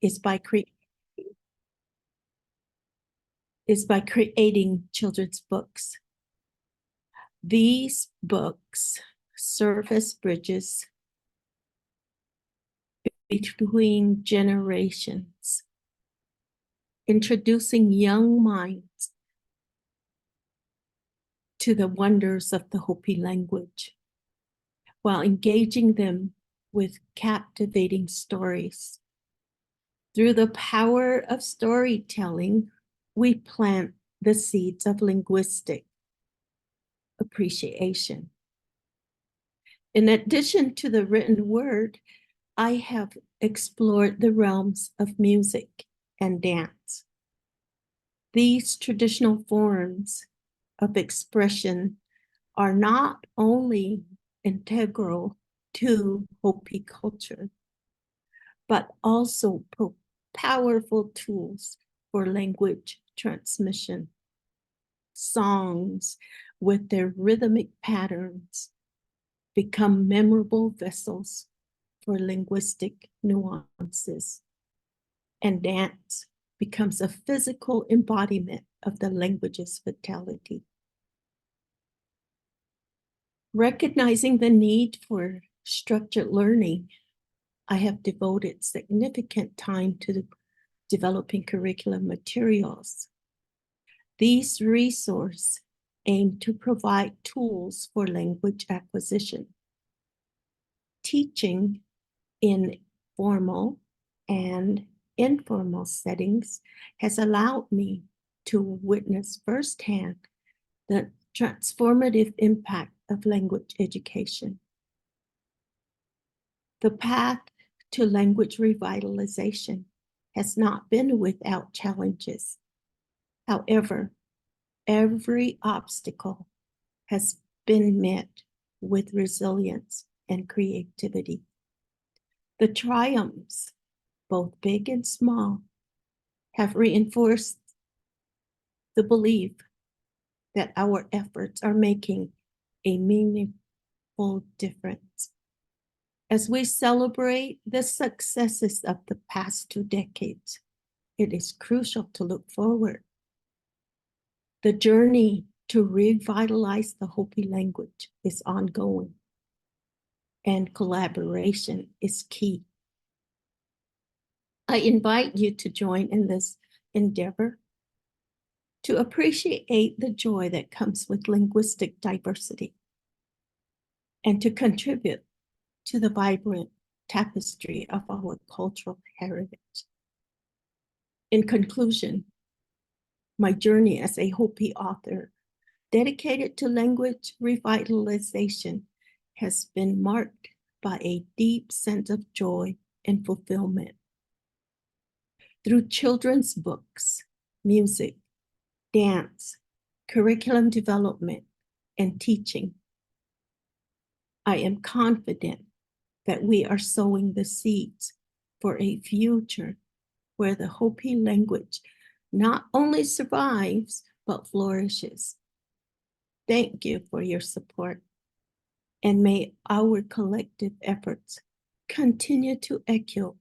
is by creating children's books. These books serve as bridges between generations, introducing young minds to the wonders of the Hopi language, while engaging them with captivating stories. Through the power of storytelling, we plant the seeds of linguistic appreciation. In addition to the written word, I have explored the realms of music and dance. These traditional forms of expression are not only integral to Hopi culture, but also powerful tools for language transmission. Songs with their rhythmic patterns become memorable vessels for linguistic nuances, and dance becomes a physical embodiment of the language's vitality. Recognizing the need for structured learning, I have devoted significant time to developing curriculum materials. These resources aim to provide tools for language acquisition. Teaching in formal and informal settings has allowed me to witness firsthand the transformative impact of language education. The path to language revitalization has not been without challenges. However, every obstacle has been met with resilience and creativity. The triumphs, both big and small, have reinforced the belief that our efforts are making a meaningful difference. As we celebrate the successes of the past 2 decades, it is crucial to look forward. The journey to revitalize the Hopi language is ongoing, and collaboration is key. I invite you to join in this endeavor to appreciate the joy that comes with linguistic diversity and to contribute to the vibrant tapestry of our cultural heritage. In conclusion, my journey as a Hopi author dedicated to language revitalization has been marked by a deep sense of joy and fulfillment. Through children's books, music, dance, curriculum development, and teaching, I am confident that we are sowing the seeds for a future where the Hopi language not only survives, but flourishes. Thank you for your support, and may our collective efforts continue to echo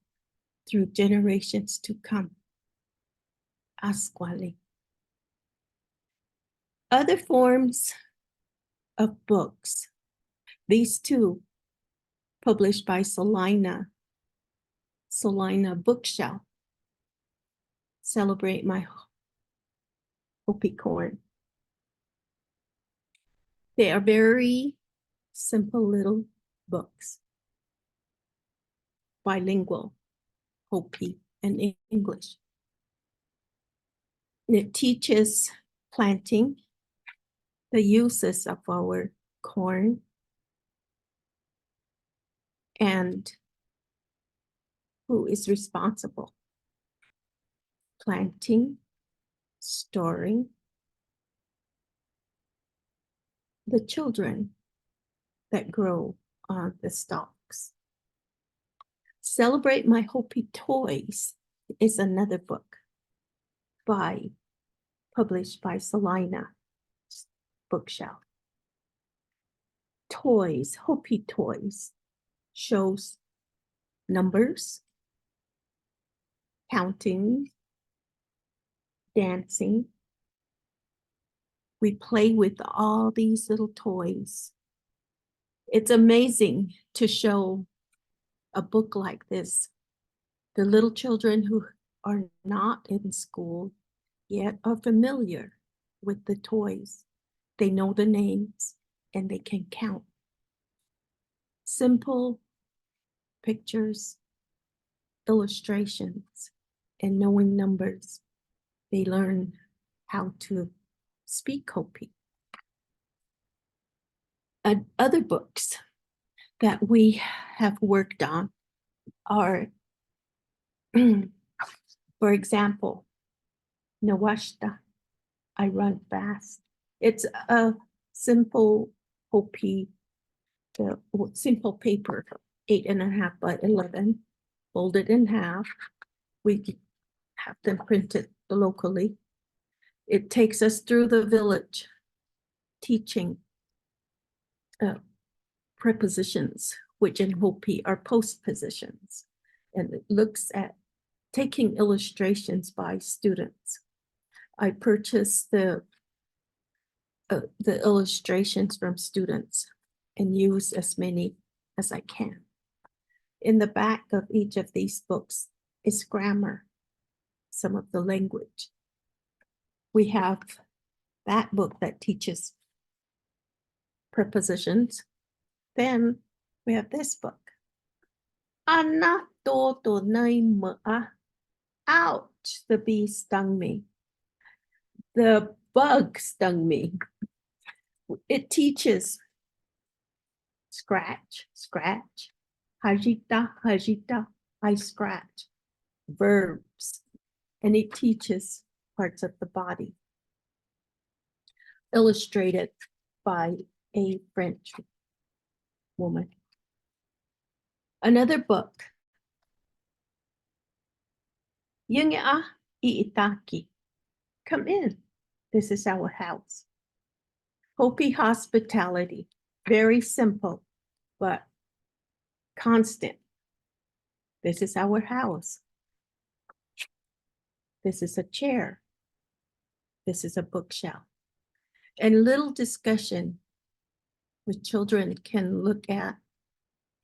through generations to come. Asquali. Other forms of books, these two published by Salina Bookshelf, celebrate my Hopi corn. They are very simple little books, bilingual, Hopi and English. It teaches planting, the uses of our corn, and who is responsible. Planting, storing, the children that grow on the stalks. Celebrate My Hopi Toys is another book published by Salina Bookshelf. Toys, Hopi Toys, shows numbers, counting, dancing. We play with all these little toys. It's amazing to show a book like this. The little children who are not in school yet are familiar with the toys. They know the names and they can count. Simple pictures, illustrations, and knowing numbers. They learn how to speak Hopi. Other books that we have worked on are, for example, Nawashta, I Run Fast. It's a simple Hopi, simple paper, 8.5 by 11, folded in half. We have them printed locally. It takes us through the village, teaching prepositions, which in Hopi are postpositions. And it looks at taking illustrations by students. I purchased the illustrations from students and use as many as I can. In the back of each of these books is grammar, some of the language. We have that book that teaches prepositions. Then we have this book. Ana to to nai ma'a. Ouch, the bee stung me. The bug stung me. It teaches scratch, scratch. Hajita, hajita, I scratch. Verbs. And it teaches parts of the body. Illustrated by a French woman. Another book. Yunga Iitaki. Come in. This is our house. Hopi hospitality. Very simple, but constant. This is our house. This is a chair. This is a bookshelf. And little discussion with children can look at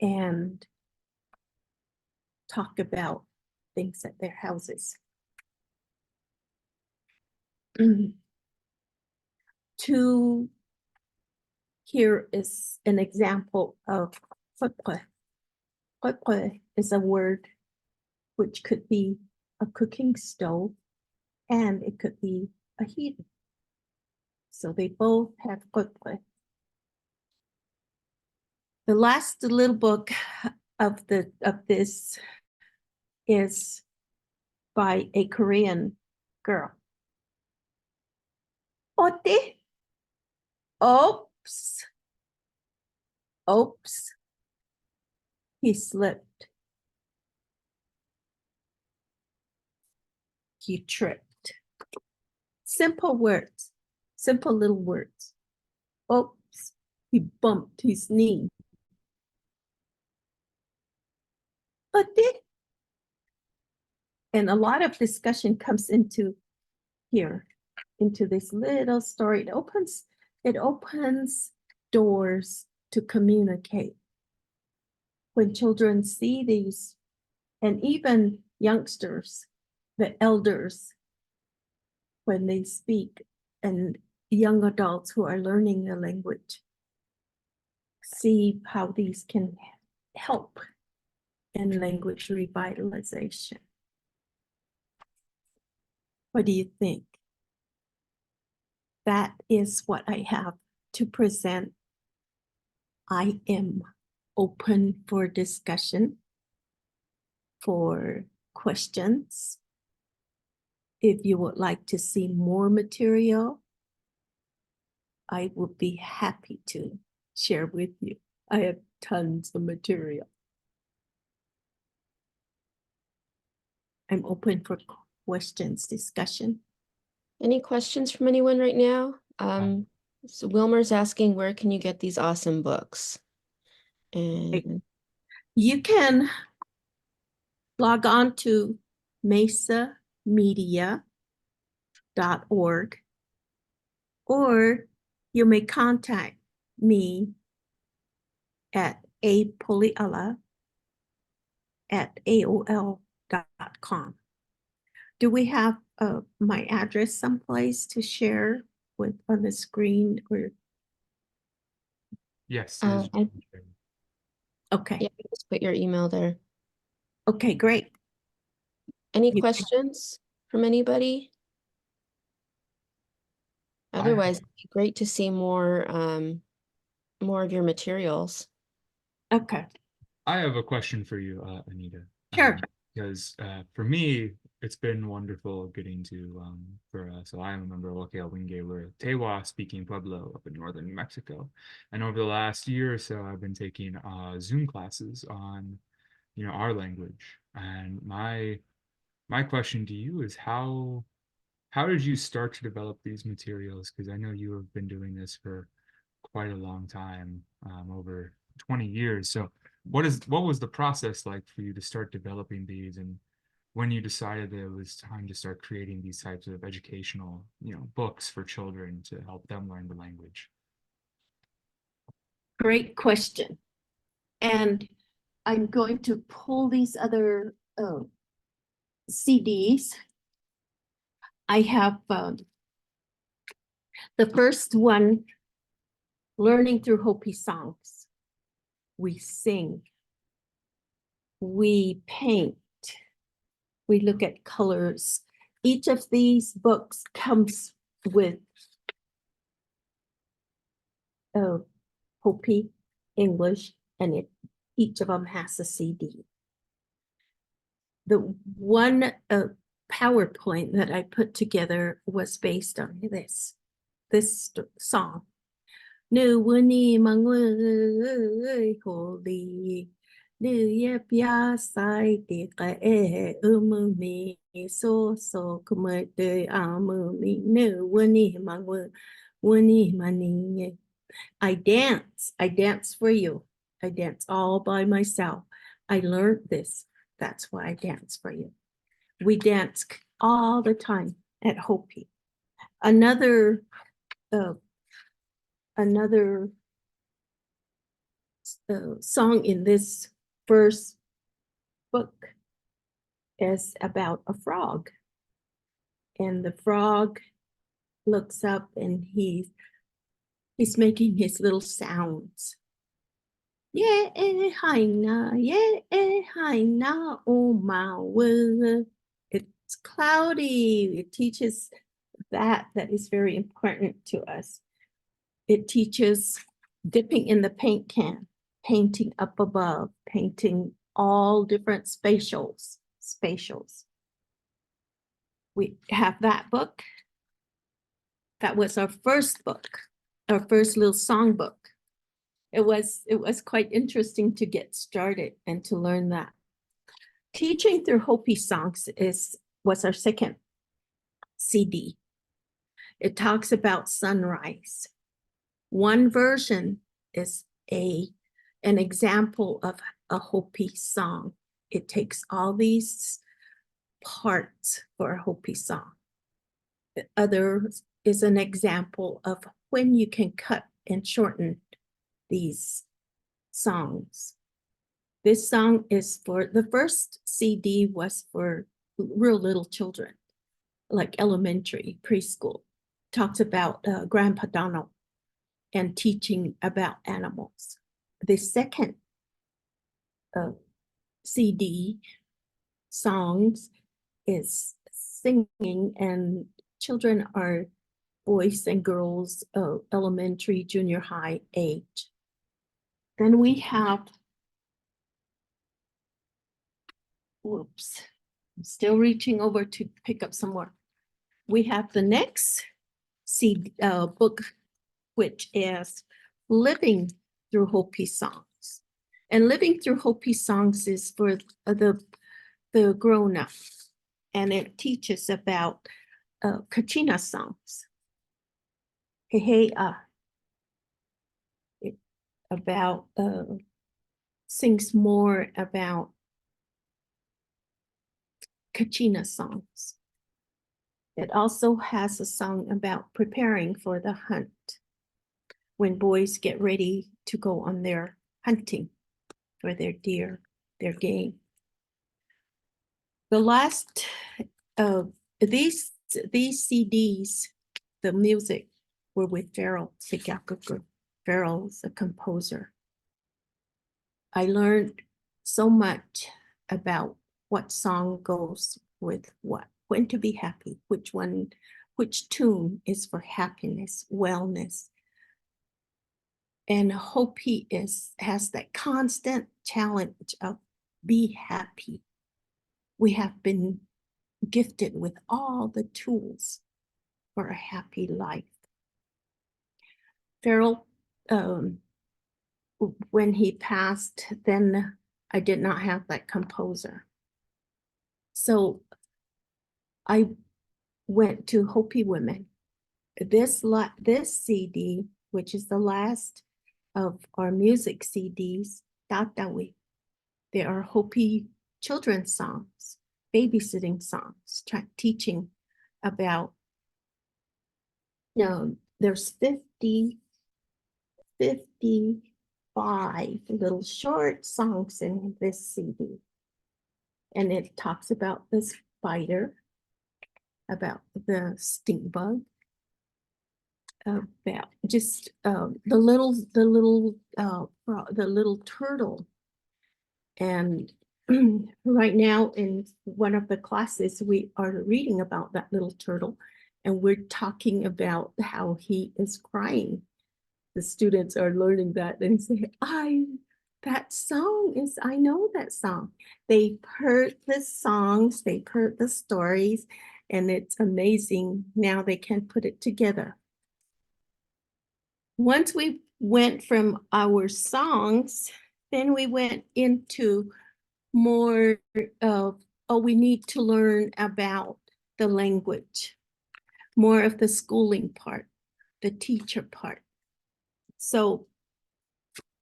and talk about things at their houses. Here is an example of kwekwe. Kwekwe is a word which could be a cooking stove and it could be a heater. So they both have kwekwe. The last little book of this is by a Korean girl. Ote? Oops. Oops. He slipped. He tripped. Simple words, simple little words. Oops. He bumped his knee. Ote? And a lot of discussion comes into here, into this little story. It opens doors to communicate. When children see these, and even youngsters, the elders, when they speak, and young adults who are learning the language, see how these can help in language revitalization. What do you think? That is what I have to present. I am open for discussion, for questions. If you would like to see more material, I would be happy to share with you. I have tons of material. I'm open for questions, discussion. Any questions from anyone right now? So Wilmer's asking, where can you get these awesome books? And You can log on to mesamedia.org, or you may contact me at apoleahla@aol.com. Do we have my address someplace to share with on the screen or? Yes. Okay. Yeah, just put your email there. Okay, great. Any You- questions from anybody? Otherwise, it'd be great to see more of your materials. Okay, I have a question for you, Anita. sure. Because for me, it's been wonderful getting to, so I am a member of Wingay, we're Tewa speaking Pueblo up in northern New Mexico. And over the last year or so, I've been taking Zoom classes on, our language. And my question to you is how did you start to develop these materials? Because I know you have been doing this for quite a long time, over 20 years. So what was the process like for you to start developing these, and when you decided that it was time to start creating these types of educational, books for children to help them learn the language? Great question. And I'm going to pull these other CDs. I have the first one, Learning Through Hopi Songs. We sing, we paint, we look at colors. Each of these books comes with Hopi English, and each of them has a CD. The one PowerPoint that I put together was based on this song. Nu wuni mangwe holy nu yepya sai de ka umumi so kumete amumi nu wuni mangwe wuni mani. I dance for you. I dance all by myself. I learned this. That's why I dance for you. We dance all the time at Hopi. Another song in this first book is about a frog. And the frog looks up and he's making his little sounds. Yeah, haina, oh my. It's cloudy. It teaches that is very important to us. It teaches dipping in the paint can, painting up above, painting all different spatials. We have that book. That was our first book, our first little song book. It was quite interesting to get started and to learn that. Teaching Through Hopi Songs was our second CD. It talks about sunrise. One version is an example of a Hopi song. It takes all these parts for a Hopi song. The other is an example of when you can cut and shorten these songs. This song is for, the first CD was for real little children, like elementary, preschool. Talks about Grandpa Donald and teaching about animals. The second CD, songs, is singing, and children are boys and girls, elementary, junior high age. Then we have, whoops, I'm still reaching over to pick up some more. We have the next book, which is Living Through Hopi Songs. And Living Through Hopi Songs is for the grown-up, and it teaches about Kachina songs. Hey, about sings more about Kachina songs. It also has a song about preparing for the hunt when boys get ready to go on their hunting for their deer, their game. The last of these CDs, the music were with Farrell Sigakaku. Farrell's a composer. I learned so much about what song goes with what, when to be happy, which tune is for happiness, wellness. And Hopi has that constant challenge of be happy. We have been gifted with all the tools for a happy life. Farrell, when he passed, then I did not have that composer. So I went to Hopi Women. This CD, which is the last of our music CDs, Tatawi. There are Hopi children's songs, babysitting songs, teaching about, there's 55 little short songs in this CD. And it talks about the spider, about the stink bug, about just the little turtle. And right now in one of the classes, we are reading about that little turtle, and we're talking about how he is crying. The students are learning that and say, I know that song. They've heard the songs, they've heard the stories, and it's amazing. Now they can put it together. Once we went from our songs, then we went into more of, we need to learn about the language, more of the schooling part, the teacher part. So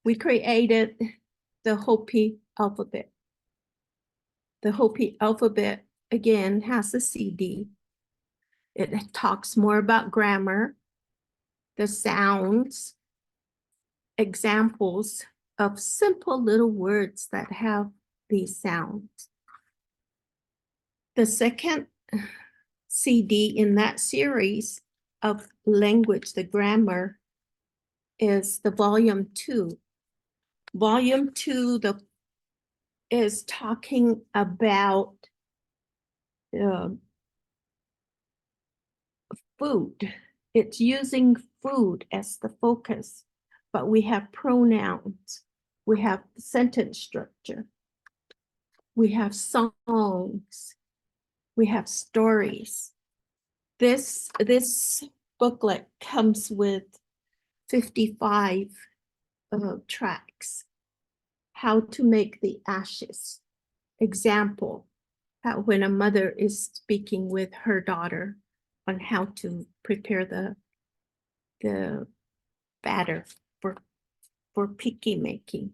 we created the Hopi alphabet. The Hopi alphabet, again, has a CD. It talks more about grammar, the sounds, examples of simple little words that have these sounds. The second CD in that series of language, the grammar, is the volume 2. Volume 2 is talking about food. It's using food as the focus, but we have pronouns, we have sentence structure, we have songs, we have stories. This booklet comes with 55 tracks. How to make the ashes. Example, when a mother is speaking with her daughter on how to prepare the batter for picky making.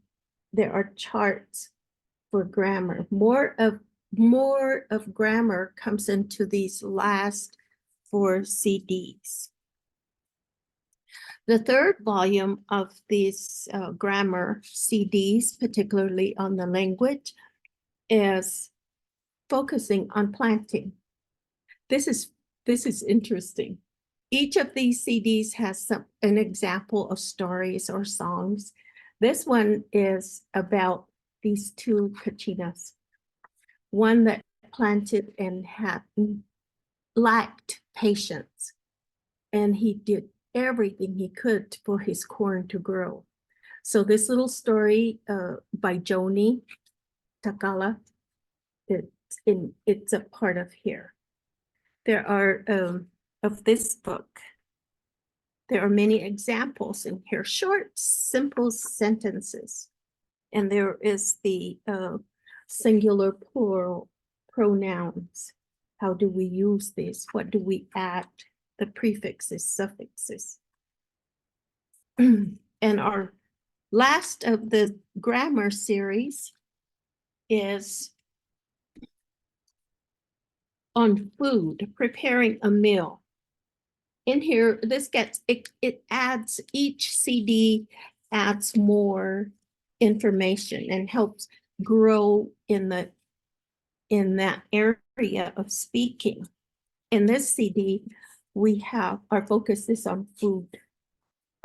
There are charts for grammar. More of grammar comes into these last 4 CDs. The third volume of these grammar CDs, particularly on the language, is focusing on planting. This is interesting. Each of these CDs has an example of stories or songs. This one is about these 2 kachinas. One that planted and lacked patience, and he did everything he could for his corn to grow. So this little story by Joni Takala, it's a part of here. There are, of this book, there are many examples in here, short, simple sentences. And there is the singular plural pronouns. How do we use this? What do we add? The prefixes, suffixes. And our last of the grammar series is on food, preparing a meal. In here, this gets, it adds, each CD adds more information and helps grow in that area of speaking. In this CD, we have, our focus is on food.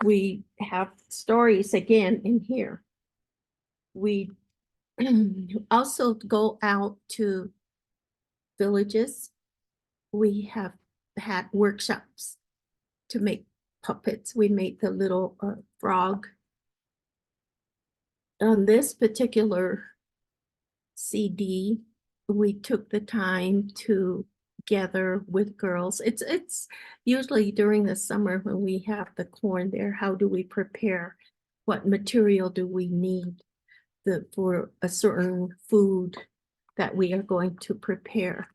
We have stories again in here. We also go out to villages. We have had workshops to make puppets. We made the little frog. On this particular CD, we took the time to gather with girls. It's usually during the summer when we have the corn there. How do we prepare? What material do we need for a certain food that we are going to prepare?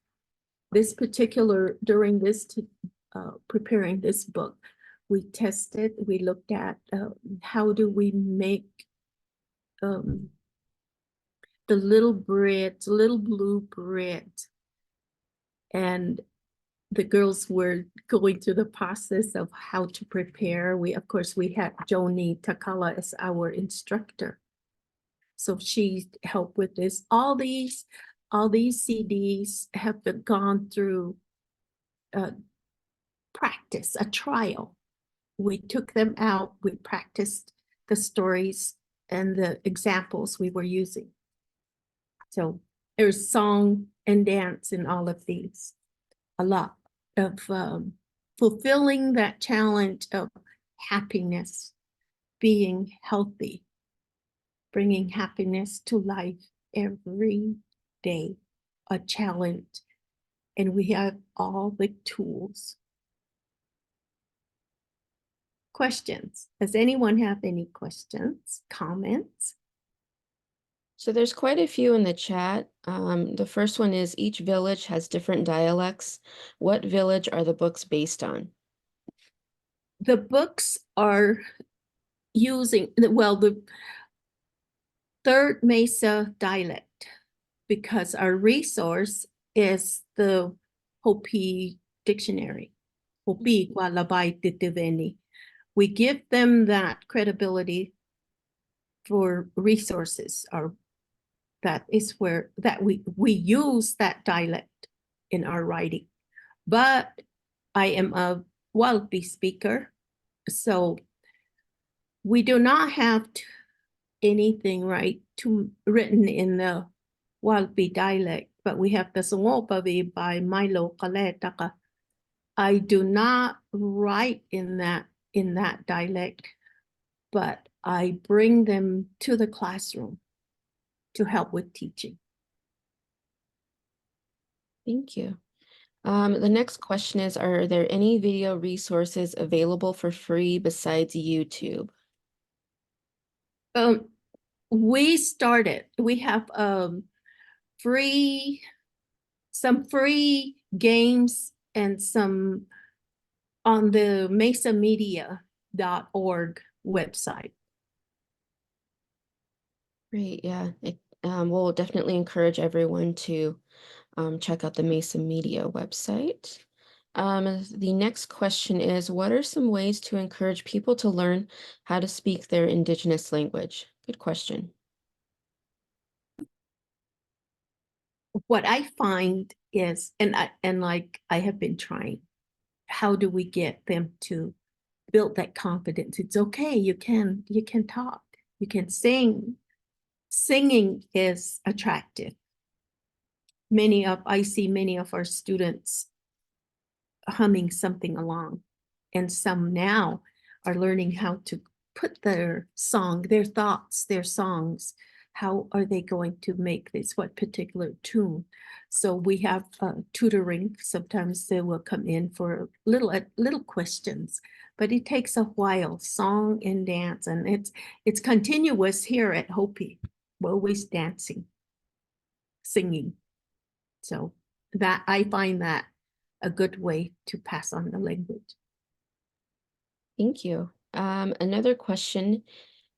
This particular, during this preparing this book, we tested, we looked at how do we make the little bread, little blue bread. And the girls were going through the process of how to prepare. Of course, we had Joni Takala as our instructor. So she helped with this. All these CDs have gone through practice, a trial. We took them out, we practiced the stories and the examples we were using. So there's song and dance in all of these. A lot of fulfilling that challenge of happiness, being healthy, bringing happiness to life every day, a challenge. And we have all the tools. Questions? Does anyone have any questions, comments? So there's quite a few in the chat. The first one is each village has different dialects. What village are the books based on? The books are using, well, the third Mesa dialect, because our resource is the Hopi dictionary, Hopi Lavayi Curriculum. We give them that credibility for resources, or that is where that we use that dialect in our writing. But I am a Walpi speaker, so we do not have anything written in the Walpi dialect, but we have the Songopavi by Milo Kaletaka. I do not write in that dialect, but I bring them to the classroom to help with teaching. Thank you. The next question is, are there any video resources available for free besides YouTube? We have some free games and some on the mesamedia.org website. Great, yeah. We'll definitely encourage everyone to check out the Mesa Media website. The next question is, what are some ways to encourage people to learn how to speak their Indigenous language? Good question. What I find is, and like I have been trying, how do we get them to build that confidence? It's okay, you can talk, you can sing. Singing is attractive. I see many of our students humming something along, and some now are learning how to put their thoughts, their songs, how are they going to make this, what particular tune. So we have tutoring. Sometimes they will come in for little questions, but it takes a while, song and dance, and it's continuous here at Hopi. We're always dancing, singing. So that I find that a good way to pass on the language. Thank you. Another question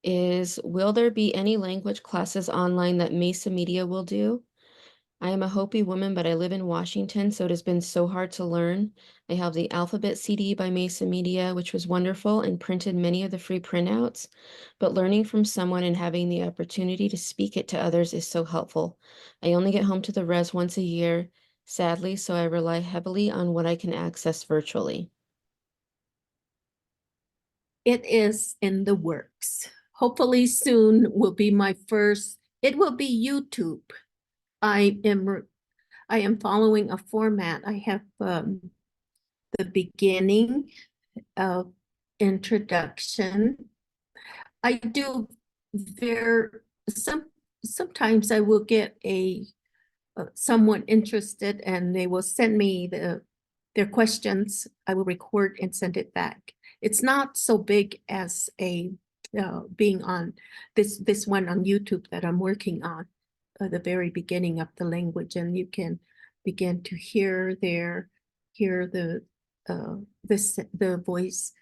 is, will there be any language classes online that Mesa Media will do? I am a Hopi woman, but I live in Washington, so it has been so hard to learn. I have the alphabet CD by Mesa Media, which was wonderful, and printed many of the free printouts. But learning from someone and having the opportunity to speak it to others is so helpful. I only get home to the res once a year, sadly, so I rely heavily on what I can access virtually. It is in the works. Hopefully soon will be my first, it will be YouTube. I am following a format. I have the beginning of introduction. I do sometimes I will get someone interested and they will send me their questions. I will record and send it back. It's not so big as being on this one on YouTube that I'm working on, the very beginning of the language, and you can begin to hear the voice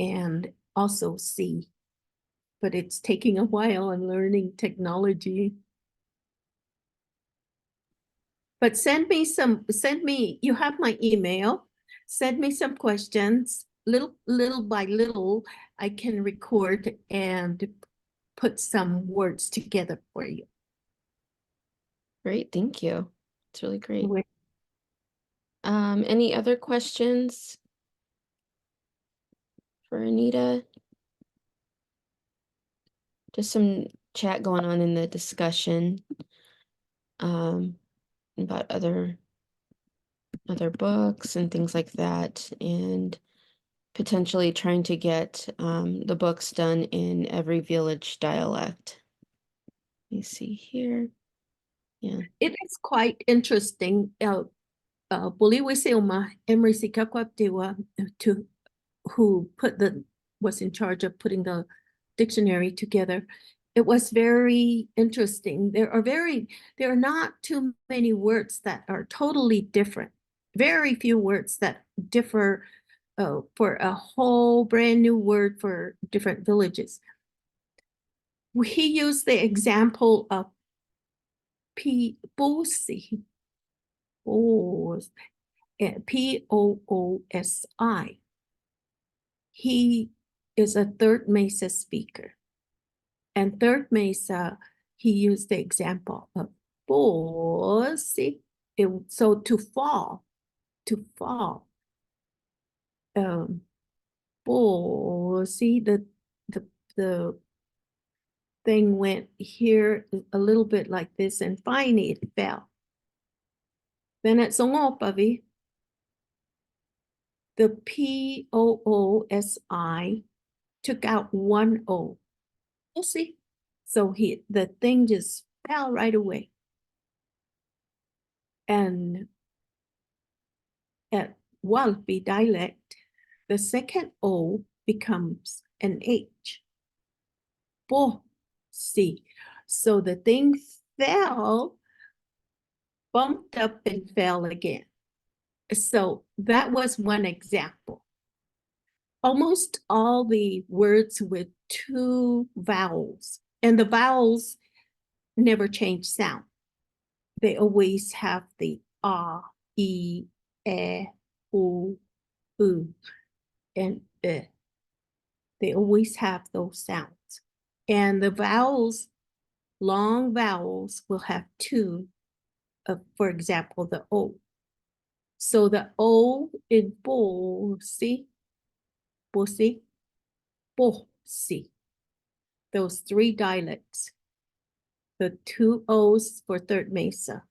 and also see. But it's taking a while. I'm learning technology. But you have my email, send me some questions, little by little, I can record and put some words together for you. Great, thank you. It's really great. With- Any other questions for Anita? Just some chat going on in the discussion about other books and things like that, and potentially trying to get the books done in every village dialect. Let me see here. Yeah. It is quite interesting. Boliwisilma Emrisicaquaptiwa, who was in charge of putting the dictionary together. It was very interesting. There are not too many words that are totally different. Very few words that differ for a whole brand new word for different villages. He used the example of Poosi, Poosi. He is a third Mesa speaker. And third Mesa, he used the example of Poosi. So to fall. Poosi, the thing went here a little bit like this, and finally it fell. Then at Songopavi, the Poosi took out one O. See? So the thing just fell right away. And at Walpi dialect, the second O becomes an H. See. So the thing fell, bumped up and fell again. So that was one example. Almost all the words with two vowels, and the vowels never change sound. They always have the ah, e, u, and e. They always have those sounds. And the vowels, long vowels, will have two, for example, the O. So the O in bosi, those three dialects, the two O's for third Mesa,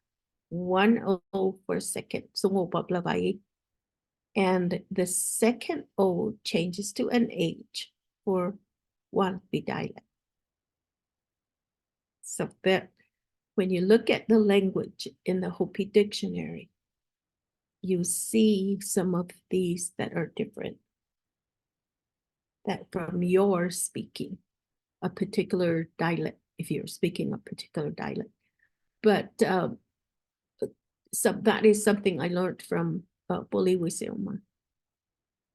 one O for second, Hopi Lavayi, and the second O changes to an H for Walpi dialect. So that when you look at the language in the Hopi dictionary, you see some of these that are different, that from your speaking a particular dialect, if you're speaking a particular dialect. But so that is something I learned from Boliwisilma,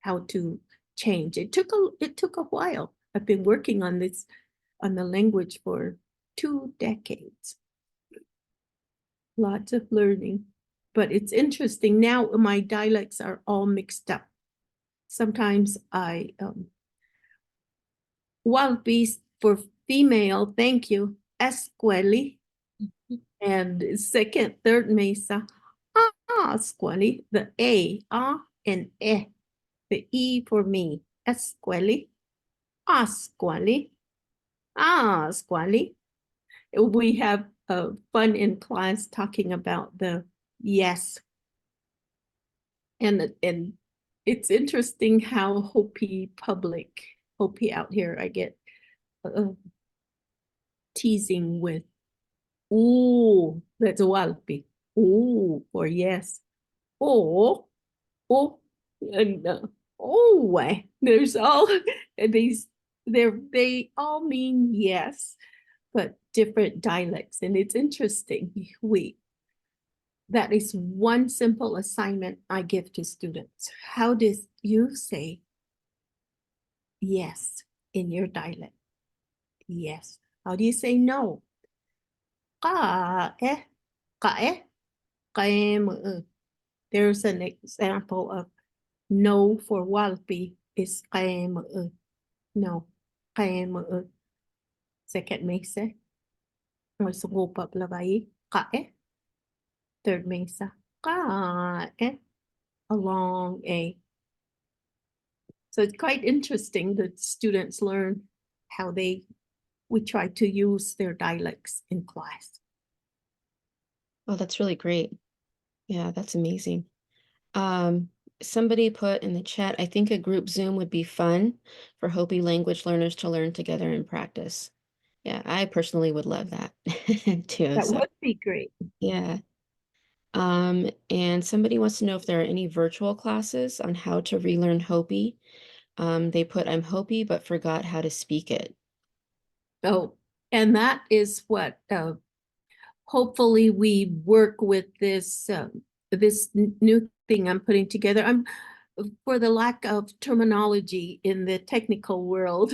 how to change. It took a while. I've been working on the language for 2 decades. lots of learning. But it's interesting now, my dialects are all mixed up. Sometimes I Walpis for female, thank you, escueli. And second, third mesa, escueli, the A, and E, the E for me, escueli, escueli, escueli. We have fun in class talking about the yes. And it's interesting how Hopi out here, I get teasing with, ooh, that's a Walpi. Ooh, or yes. Oh, and there's all these, they all mean yes, but different dialects. And it's interesting. That is one simple assignment I give to students. How do you say yes in your dialect? Yes. How do you say no? Ka eh, ka eh, ka eh. There's an example of no for Walpi is ka eh, no, ka eh. Second mesa, or sa Hopi Lavayi, ka eh. Third mesa, ka eh, a long A. So it's quite interesting that students learn how we try to use their dialects in class. Oh, that's really great. Yeah, that's amazing. Somebody put in the chat, I think a group Zoom would be fun for Hopi language learners to learn together and practice. Yeah, I personally would love that too. That So would be great. yeah. And somebody wants to know if there are any virtual classes on how to relearn Hopi. They put, I'm Hopi, but forgot how to speak it. Oh, and that is what hopefully we work with this new thing I'm putting together. For the lack of terminology in the technical world,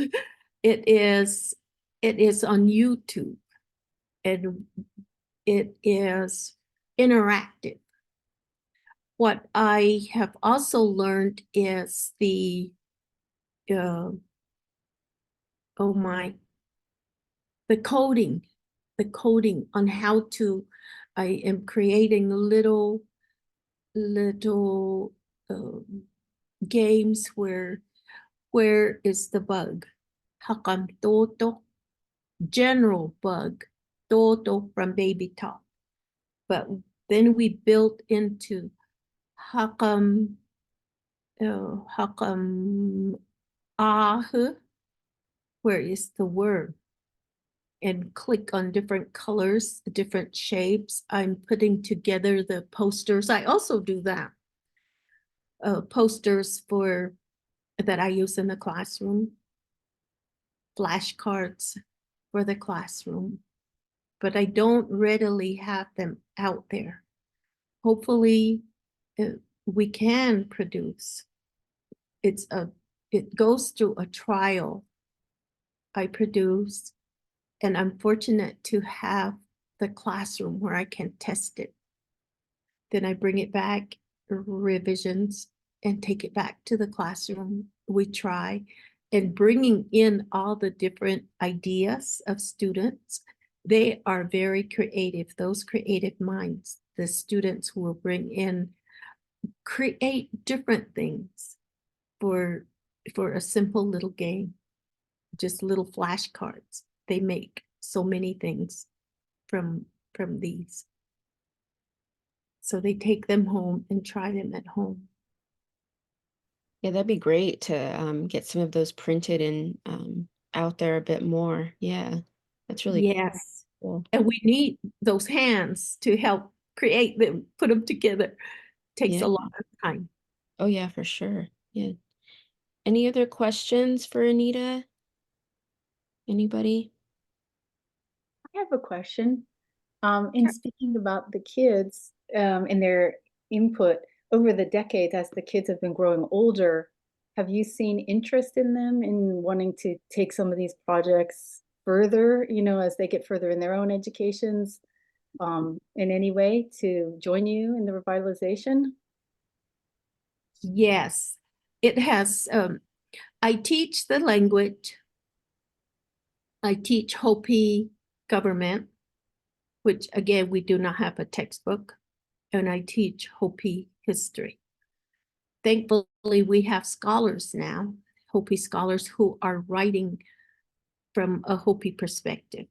it is on YouTube, and it is interactive. What I have also learned is the coding, the coding on how to, I am creating little games where is the bug? Hakam toto, general bug, toto from baby talk. But then we built into hakam where is the word? And click on different colors, different shapes. I'm putting together the posters. I also do that. Posters that I use in the classroom, flashcards for the classroom, but I don't readily have them out there. Hopefully, we can produce. It goes through a trial. I produce, and I'm fortunate to have the classroom where I can test it. Then I bring it back, revisions, and take it back to the classroom. We try, and bringing in all the different ideas of students. They are very creative, those creative minds. The students will bring in, create different things for a simple little game, just little flashcards. They make so many things from these. So they take them home and try them at home. Yeah, that'd be great to get some of those printed and out there a bit more. Yeah, that's really Yes. cool. And we need those hands to help create them, put them together. Takes Yeah. a lot of time. Oh, yeah, for sure. Yeah. Any other questions for Anita? Anybody? I have a question. In speaking about the kids and their input over the decades as the kids have been growing older, have you seen interest in them in wanting to take some of these projects further, as they get further in their own educations? in any way to join you in the revitalization? Yes, it has. I teach the language. I teach Hopi government, which again, we do not have a textbook, and I teach Hopi history. Thankfully, we have scholars now, Hopi scholars who are writing from a Hopi perspective,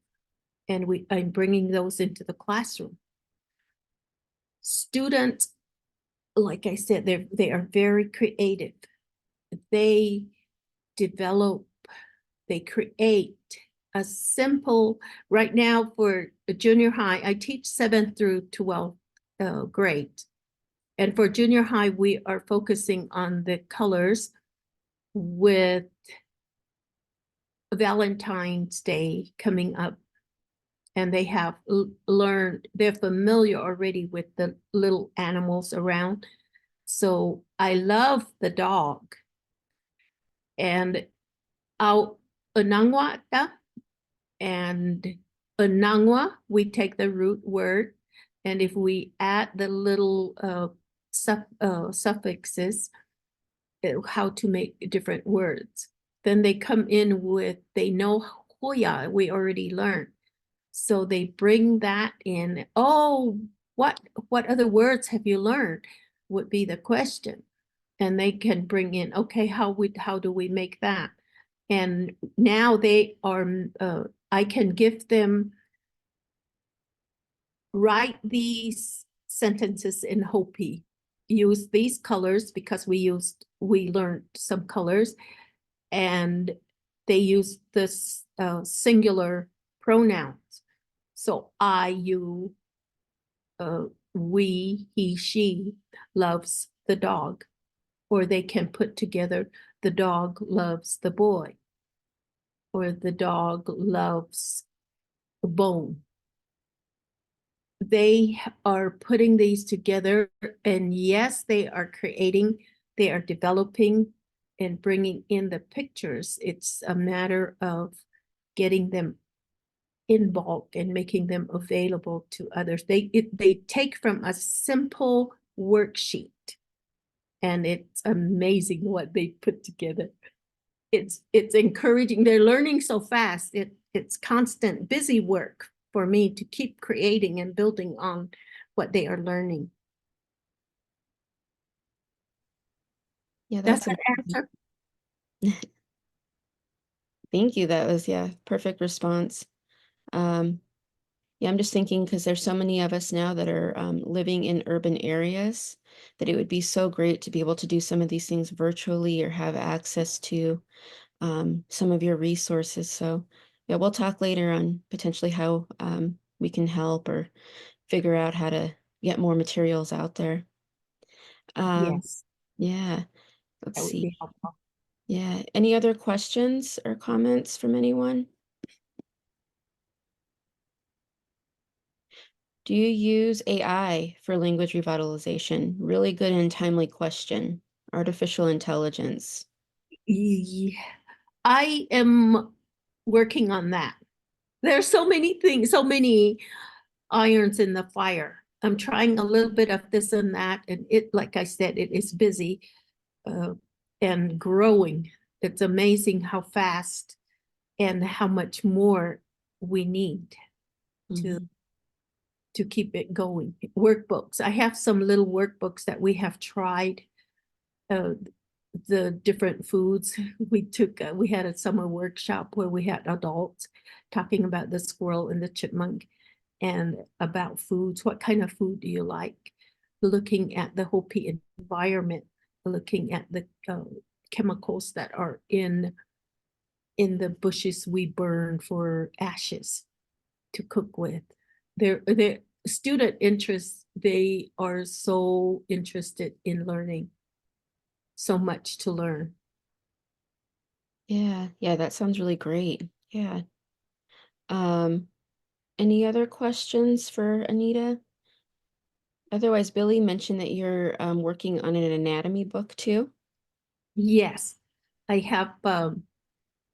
and I'm bringing those into the classroom. Students, like I said, they are very creative. They develop, they create a simple, right now for a junior high, I teach 7th through 12th grade. And for junior high, we are focusing on the colors with Valentine's Day coming up. And they have learned, they're familiar already with the little animals around. So I love the dog. And out Anangwata and Anangwa, we take the root word. And if we add the little suffixes, how to make different words, then they come in with, they know Hoya, we already learned. So they bring that in. Oh, what other words have you learned would be the question. And they can bring in, okay, how do we make that? And now they are, I can give them, write these sentences in Hopi, use these colors because we learned some colors, and they use this singular pronouns. So I, you, we, he, she loves the dog, or they can put together the dog loves the boy, or the dog loves the bone. They are putting these together, and yes, they are creating, they are developing and bringing in the pictures. It's a matter of getting them in bulk and making them available to others. They take from a simple worksheet, and it's amazing what they put together. It's encouraging. They're learning so fast. It's constant busy work for me to keep creating and building on what they are learning. Yeah, Does that's that answer? Thank you. That was, yeah, perfect response. Yeah, I'm just thinking because there's so many of us now that are living in urban areas that it would be so great to be able to do some of these things virtually or have access to some of your resources. So yeah, we'll talk later on potentially how we can help or figure out how to get more materials out there. Yes, Yeah, let's that would see. be helpful. Yeah, any other questions or comments from anyone? Do you use AI for language revitalization? Really good and timely question. Artificial intelligence. I am working on that. There's so many things, so many irons in the fire. I'm trying a little bit of this and that, and it, like I said, it is busy and growing. It's amazing how fast and how much more we need to keep it going. Workbooks. I have some little workbooks that we have tried. The different foods we took. We had a summer workshop where we had adults talking about the squirrel and the chipmunk and about foods. What kind of food do you like? Looking at the Hopi environment, looking at the chemicals that are in the bushes we burn for ashes to cook with. Their student interests, they are so interested in learning, so much to learn. Yeah, that sounds really great. Yeah. Any other questions for Anita? Otherwise, Billy mentioned that you're working on an anatomy book too. Yes, I have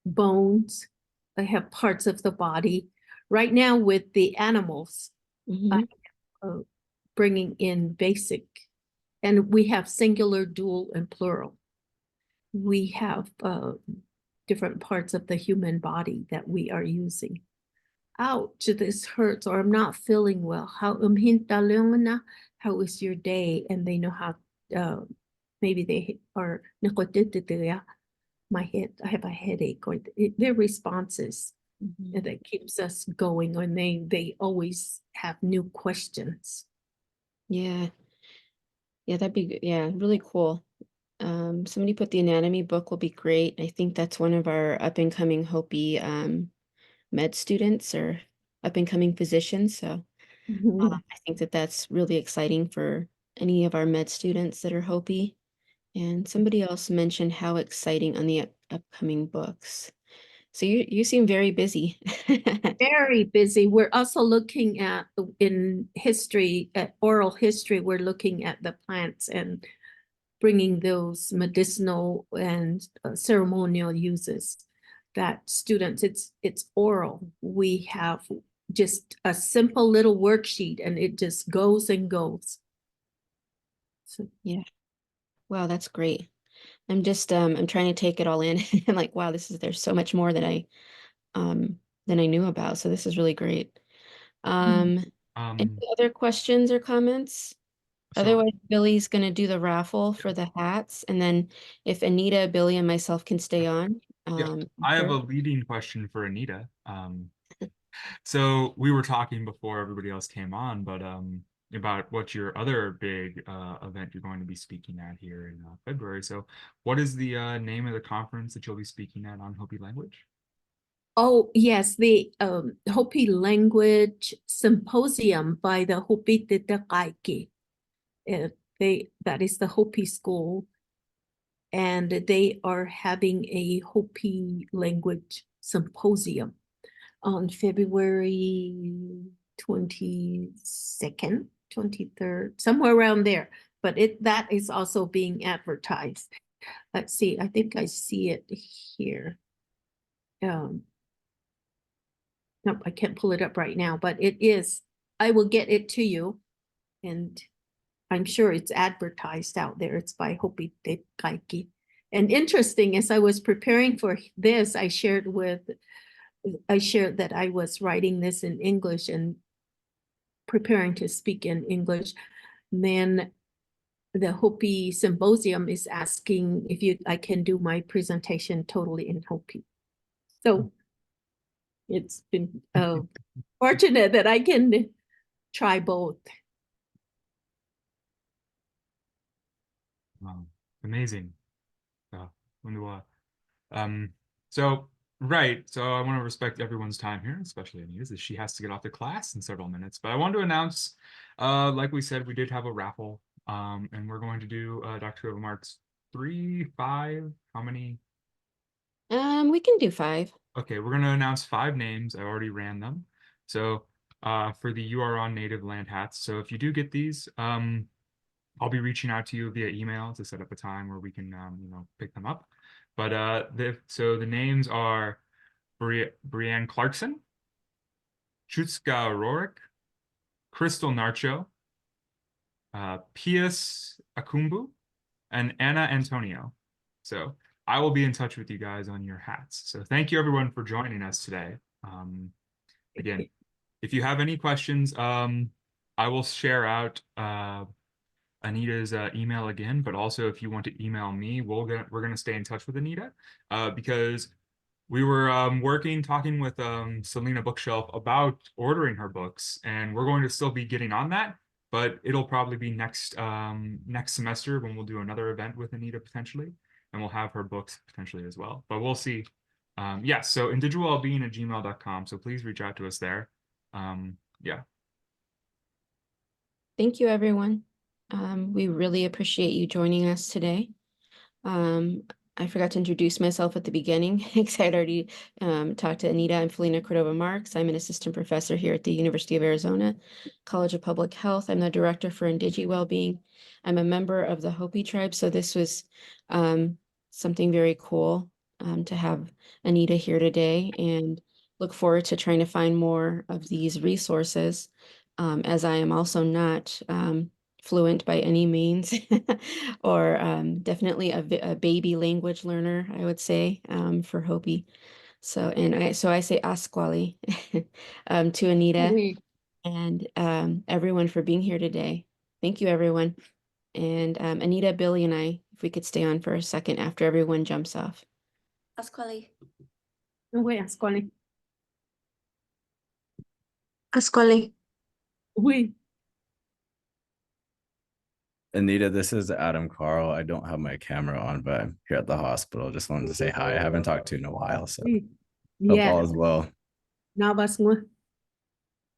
bones. I have parts of the body. Right now with the animals, Mhm. uh, bringing in basic, and we have singular, dual, and plural. We have different parts of the human body that we are using. Ouch, this hurts, or I'm not feeling well. How is your day? And they know how, maybe they are, my head, I have a headache, or their responses Mhm. that keeps us going, and they always have new questions. Yeah. Yeah, that'd be yeah, really cool. Somebody put the anatomy book will be great. I think that's one of our up and coming Hopi med students or up and coming physicians. So I think that that's really exciting for any of our med students that are Hopi. And somebody else mentioned how exciting on the upcoming books. So you seem very busy. Very busy. We're also looking at, in history, at oral history, we're looking at the plants and bringing those medicinal and ceremonial uses that students, it's oral. We have just a simple little worksheet, and it just goes and goes. So, Yeah. Wow, that's great. I'm just I'm trying to take it all in and like, wow, there's so much more than I knew about. So this is really great. Any Um, other questions or comments? so Otherwise, Billy's gonna do the raffle for the hats, and then if Anita, Billy, and myself can stay on. yeah, I have Sure. a leading question for Anita. So we were talking before everybody else came on, but about what your other big event you're going to be speaking at here in February. So what is the name of the conference that you'll be speaking at on Hopi language? oh, yes, the Hopi Language Symposium by the Hopi Titakaiki. That is the Hopi school, and they are having a Hopi language symposium on February 22nd, 23rd, somewhere around there. But that is also being advertised. Let's see, I think I see it here. Nope, I can't pull it up right now, but it is, I will get it to you. And I'm sure it's advertised out there. It's by Hopi Te Kaiki. And interesting, as I was preparing for this, I shared that I was writing this in English and preparing to speak in English. And then the Hopi Symposium is asking if I can do my presentation totally in Hopi. So it's been fortunate that I can try both. Wow, amazing. Wonderful. Um, so right, so I want to respect everyone's time here, especially Anita's, as she has to get off to class in several minutes. But I wanted to announce, like we said, we did have a raffle, and we're going to do Dr. Mark's 3, 5, how many? We can do 5. Okay, we're going to announce 5 names. I already ran them. So for the You Are On Native Land hats. So if you do get these, I'll be reaching out to you via email to set up a time where we can, pick them up. But so the names are Brianne Clarkson, Chutska Rorik, Crystal Narcho, Pius Akumbu, and Anna Antonio. So I will be in touch with you guys on your hats. So thank you everyone for joining us today. Again, if you have any questions, I will share out Anita's email again, but also if you want to email me, we're gonna stay in touch with Anita because we were talking with Salina Bookshelf about ordering her books, and we're going to still be getting on that, but it'll probably be next semester when we'll do another event with Anita potentially, and we'll have her books potentially as well. But we'll see. Yes, so indigiwellbeing@gmail.com. So please reach out to us there. Yeah. Thank you, everyone. We really appreciate you joining us today. I forgot to introduce myself at the beginning because I'd already talked to Anita. I'm Felina Cordova-Marx. I'm an assistant professor here at the University of Arizona College of Public Health. I'm the director for Indigiwellbeing. I'm a member of the Hopi tribe, so this was something very cool to have Anita here today, and look forward to trying to find more of these resources. as I am also not fluent by any means, or definitely a baby language learner, I would say, for Hopi. So I say Asquali to Anita Oui. and everyone for being here today. Thank you, everyone. And Anita, Billy, and I, if we could stay on for a second after everyone jumps off. Asquali. Oui, Asquali. Asquali. Oui. Anita, this is Adam Carl. I don't have my camera on, but I'm here at the hospital. Just wanted to say hi. I haven't talked to you in a while, so Oui. hope Yeah. all is well. Now that's one.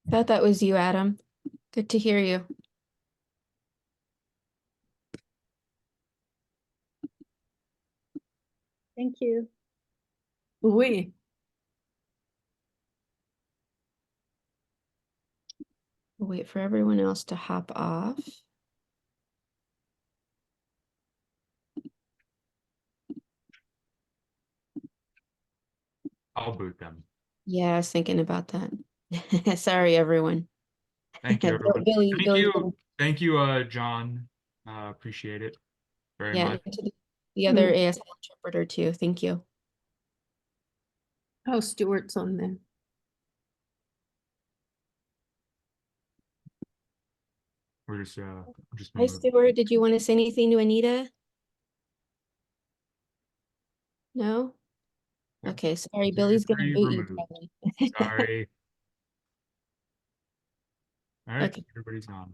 Thought that was you, Adam. Good to hear you. Thank you. Oui. We'll wait for everyone else to hop off. I'll boot them. Yeah, I was thinking about that. Sorry, everyone. Thank you, everyone. Thank Billy's you. gonna- Thank you, John. Appreciate it very yeah, much. and to the other ASL interpreter too. Thank you. Oh, Stuart's on there. We're just Hi, Stuart. Did you want to say anything to Anita? No? Yeah. Okay, sorry. Billy's gonna Three boot you removed. probably. Sorry. All right, Okay. everybody's on.